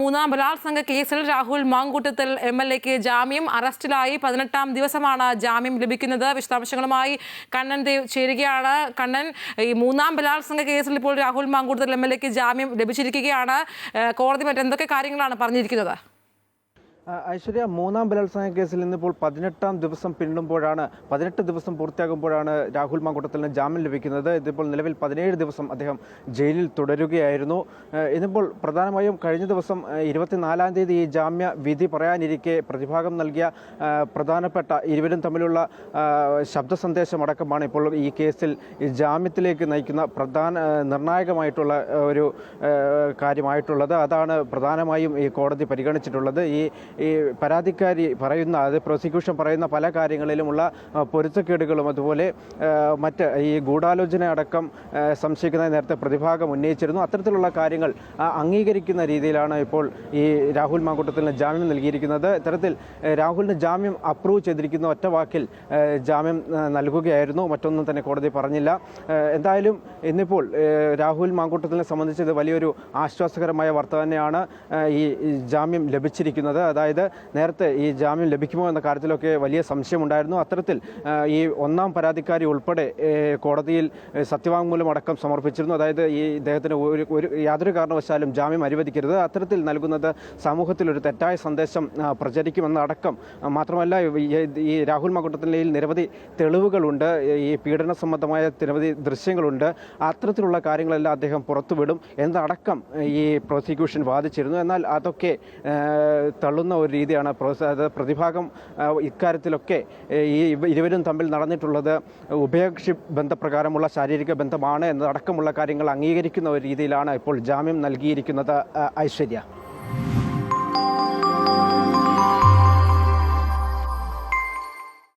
മൂന്നാം ബലാത്സംഗ കേസിൽ രാഹുൽ മാങ്കൂട്ടത്തിൽ MLAക്ക് ജാമ്യം. അറസ്റ്റിലായി 18ാം ദിവസമാണ് ജാമ്യം ലഭിക്കുന്നത്. വിശദാംശങ്ങളുമായി കണ്ണൻ ദേവ് ചേരുകയാണ്. കണ്ണൻ, ഈ മൂന്നാം ബലാത്സംഗ കേസിൽ ഇപ്പോൾ രാഹുൽ മാങ്കൂട്ടത്തിൽ MLAക്ക് ജാമ്യം ലഭിച്ചിരിക്കുകയാണ്. കോടതി മറ്റെന്തൊക്കെ കാര്യങ്ങളാണ് പറഞ്ഞിരിക്കുന്നത്? ഐശ്വര്യ, മൂന്നാം ബലാത്സംഗ കേസിൽ ഇന്നിപ്പോൾ 18ാം ദിവസം പിന്നിടുമ്പോഴാണ് 18 ദിവസം പൂർത്തിയാകുമ്പോഴാണ് രാഹുൽ മാങ്കൂട്ടത്തിന് ജാമ്യം ലഭിക്കുന്നത്. ഇതിപ്പോൾ നിലവിൽ 17 ദിവസം അദ്ദേഹം ജയിലിൽ തുടരുകയായിരുന്നു. ഇന്നിപ്പോൾ പ്രധാനമായും കഴിഞ്ഞ ദിവസം 24-ാം തീയതി ഈ ജാമ്യ വിധി പറയാനിരിക്കെ പ്രതിഭാഗം നൽകിയ പ്രധാനപ്പെട്ട ഇരുവരും തമ്മിലുള്ള ശബ്ദ സന്ദേശമടക്കമാണ് ഇപ്പോൾ ഈ കേസിൽ ജാമ്യത്തിലേക്ക് നയിക്കുന്ന നിർണായകമായിട്ടുള്ള ഒരു കാര്യമായിട്ടുള്ളത്. അതാണ് പ്രധാനമായും ഈ കോടതി പരിഗണിച്ചിട്ടുള്ളത്. ഈ പരാതിക്കാരി പറയുന്ന, അത് പ്രോസിക്യൂഷൻ പറയുന്ന പല കാര്യങ്ങളിലുമുള്ള പൊരുത്തക്കേടുകളും അതുപോലെ മറ്റ് ഈ ഗൂഢാലോചന അടക്കം സംശയിക്കുന്ന നേരത്തെ പ്രതിഭാഗം ഉന്നയിച്ചിരുന്നു. അത്തരത്തിലുള്ള കാര്യങ്ങൾ അംഗീകരിക്കുന്ന രീതിയിലാണ് ഇപ്പോൾ ഈ രാഹുൽ മാങ്കൂട്ടത്തിന് ജാമ്യം നൽകിയിരിക്കുന്നത്. ഇത്തരത്തിൽ രാഹുലിന് ജാമ്യം അപ്രൂവ് ചെയ്തിരിക്കുന്ന ഒറ്റ വാക്കിൽ ജാമ്യം നൽകുകയായിരുന്നു. മറ്റൊന്നും തന്നെ കോടതി പറഞ്ഞില്ല. എന്തായാലും ഇന്നിപ്പോൾ രാഹുൽ മാങ്കൂട്ടത്തിനെ സംബന്ധിച്ച് ഇത് വലിയൊരു ആശ്വാസകരമായ വാർത്ത തന്നെയാണ് ഈ ജാമ്യം ലഭിച്ചിരിക്കുന്നത്. അതായത് നേരത്തെ ഈ ജാമ്യം ലഭിക്കുമോ എന്ന കാര്യത്തിലൊക്കെ വലിയ സംശയമുണ്ടായിരുന്നു. അത്തരത്തിൽ ഈ ഒന്നാം പരാതിക്കാരി ഉൾപ്പെടെ കോടതിയിൽ സത്യവാങ്മൂലം അടക്കം സമർപ്പിച്ചിരുന്നു. അതായത് ഈ ഇദ്ദേഹത്തിന് യാതൊരു കാരണവശാലും ജാമ്യം അനുവദിക്കരുത്, അത്തരത്തിൽ നൽകുന്നത് സമൂഹത്തിൽ ഒരു തെറ്റായ സന്ദേശം പ്രചരിക്കുമെന്നടക്കം. മാത്രമല്ല, ഈ രാഹുൽ മാങ്കൂട്ടത്തിൻ്റെ നിരവധി തെളിവുകളുണ്ട്, ഈ പീഡന സംബന്ധമായ നിരവധി ദൃശ്യങ്ങളുണ്ട്. അത്തരത്തിലുള്ള കാര്യങ്ങളെല്ലാം അദ്ദേഹം പുറത്തുവിടും എന്നടക്കം ഈ പ്രോസിക്യൂഷൻ വാദിച്ചിരുന്നു. എന്നാൽ അതൊക്കെ തള്ളുന്ന ഒരു രീതിയാണ് പ്രതിഭാഗം. ഇക്കാര്യത്തിലൊക്കെ ഈ ഇരുവരും തമ്മിൽ നടന്നിട്ടുള്ളത് ഉഭയകക്ഷി ബന്ധപ്രകാരമുള്ള ശാരീരിക ബന്ധമാണ് എന്നതടക്കമുള്ള കാര്യങ്ങൾ അംഗീകരിക്കുന്ന ഒരു രീതിയിലാണ് ഇപ്പോൾ ജാമ്യം നൽകിയിരിക്കുന്നത്. ഐശ്വര്യ.